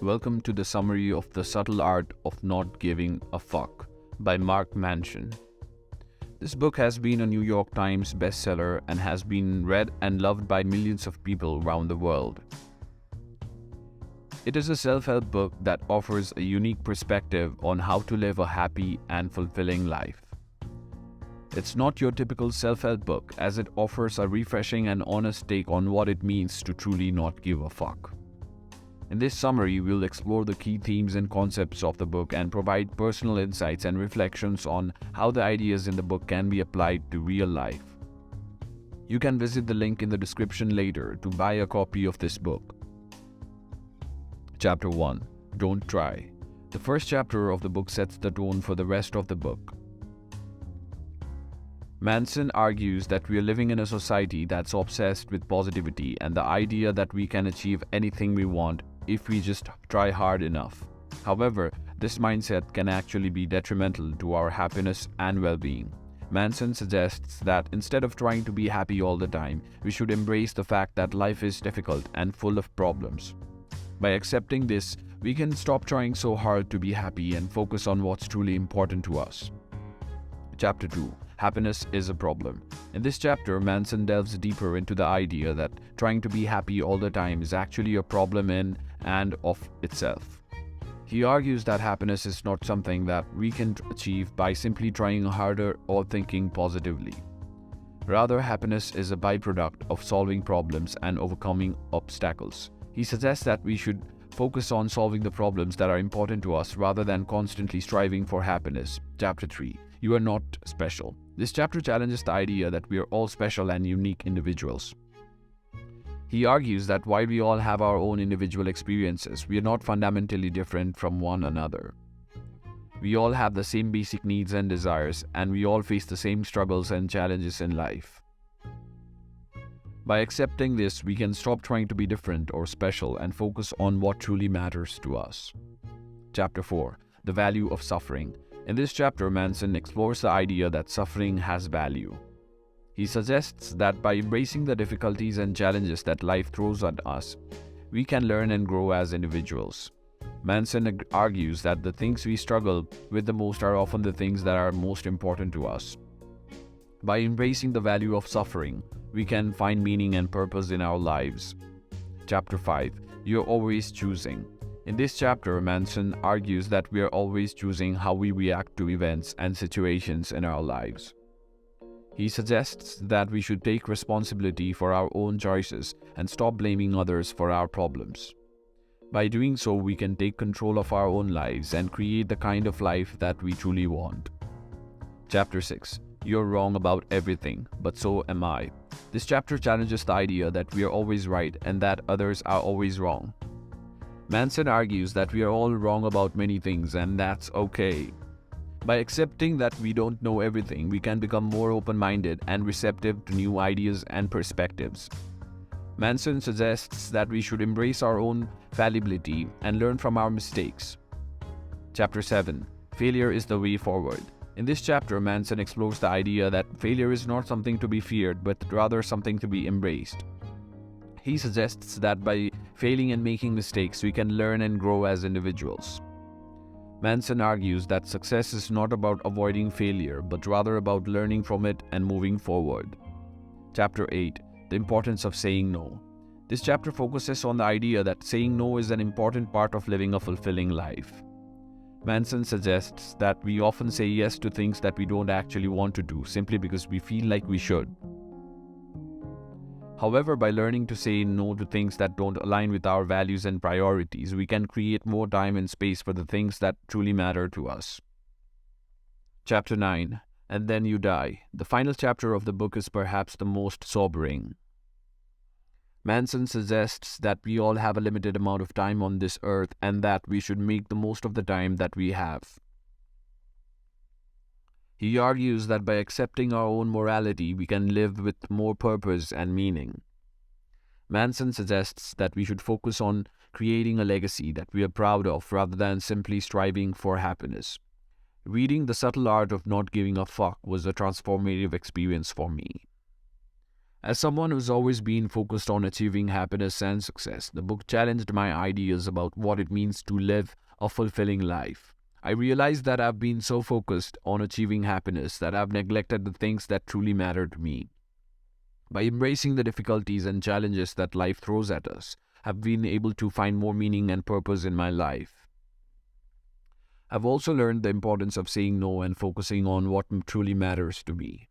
Welcome to the summary of The Subtle Art of Not Giving a Fuck by Mark Manson. This book has been a New York Times bestseller and has been read and loved by millions of people around the world. It is a self-help book that offers a unique perspective on how to live a happy and fulfilling life. It's not your typical self-help book, as it offers a refreshing and honest take on what it means to truly not give a fuck. In this summary, we'll explore the key themes and concepts of the book and provide personal insights and reflections on how the ideas in the book can be applied to real life. You can visit the link in the description later to buy a copy of this book. Chapter 1. Don't Try. The first chapter of the book sets the tone for the rest of the book. Manson argues that we are living in a society that's obsessed with positivity and the idea that we can achieve anything we want if we just try hard enough. However, this mindset can actually be detrimental to our happiness and well-being. Manson suggests that instead of trying to be happy all the time, we should embrace the fact that life is difficult and full of problems. By accepting this, we can stop trying so hard to be happy and focus on what's truly important to us. Chapter 2. Happiness is a problem. In this chapter, Manson delves deeper into the idea that trying to be happy all the time is actually a problem in and of itself. He argues that happiness is not something that we can achieve by simply trying harder or thinking positively. Rather, happiness is a byproduct of solving problems and overcoming obstacles. He suggests that we should focus on solving the problems that are important to us rather than constantly striving for happiness. Chapter 3. You are not special. This chapter challenges the idea that we are all special and unique individuals. He argues that while we all have our own individual experiences, we are not fundamentally different from one another. We all have the same basic needs and desires, and we all face the same struggles and challenges in life. By accepting this, we can stop trying to be different or special and focus on what truly matters to us. Chapter 4. The Value of Suffering. In this chapter, Manson explores the idea that suffering has value. He suggests that by embracing the difficulties and challenges that life throws at us, we can learn and grow as individuals. Manson argues that the things we struggle with the most are often the things that are most important to us. By embracing the value of suffering, we can find meaning and purpose in our lives. Chapter 5. You're always choosing. In this chapter, Manson argues that we are always choosing how we react to events and situations in our lives. He suggests that we should take responsibility for our own choices and stop blaming others for our problems. By doing so, we can take control of our own lives and create the kind of life that we truly want. Chapter 6. You're wrong about everything, but so am I. This chapter challenges the idea that we are always right and that others are always wrong. Manson argues that we are all wrong about many things, and that's okay. By accepting that we don't know everything, we can become more open-minded and receptive to new ideas and perspectives. Manson suggests that we should embrace our own fallibility and learn from our mistakes. Chapter 7. Failure is the way forward. In this chapter, Manson explores the idea that failure is not something to be feared, but rather something to be embraced. He suggests that by failing and making mistakes, we can learn and grow as individuals. Manson argues that success is not about avoiding failure, but rather about learning from it and moving forward. Chapter 8. The Importance of Saying No. This chapter focuses on the idea that saying no is an important part of living a fulfilling life. Manson suggests that we often say yes to things that we don't actually want to do simply because we feel like we should. However, by learning to say no to things that don't align with our values and priorities, we can create more time and space for the things that truly matter to us. Chapter 9. And Then You Die. The final chapter of the book is perhaps the most sobering. Manson suggests that we all have a limited amount of time on this earth and that we should make the most of the time that we have. He argues that by accepting our own morality, we can live with more purpose and meaning. Manson suggests that we should focus on creating a legacy that we are proud of rather than simply striving for happiness. Reading The Subtle Art of Not Giving a Fuck was a transformative experience for me. As someone who's always been focused on achieving happiness and success, the book challenged my ideas about what it means to live a fulfilling life. I realized that I've been so focused on achieving happiness that I've neglected the things that truly matter to me. By embracing the difficulties and challenges that life throws at us, I've been able to find more meaning and purpose in my life. I've also learned the importance of saying no and focusing on what truly matters to me.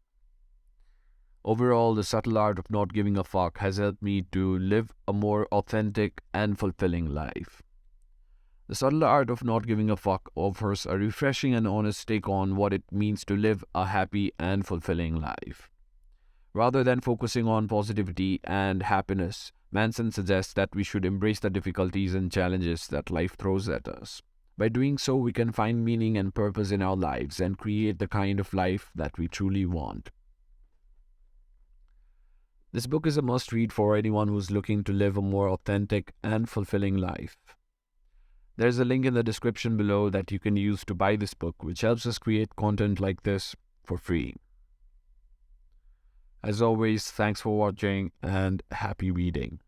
Overall, the subtle art of not giving a fuck has helped me to live a more authentic and fulfilling life. The subtle art of not giving a fuck offers a refreshing and honest take on what it means to live a happy and fulfilling life. Rather than focusing on positivity and happiness, Manson suggests that we should embrace the difficulties and challenges that life throws at us. By doing so, we can find meaning and purpose in our lives and create the kind of life that we truly want. This book is a must-read for anyone who's looking to live a more authentic and fulfilling life. There's a link in the description below that you can use to buy this book, which helps us create content like this for free. As always, thanks for watching and happy reading.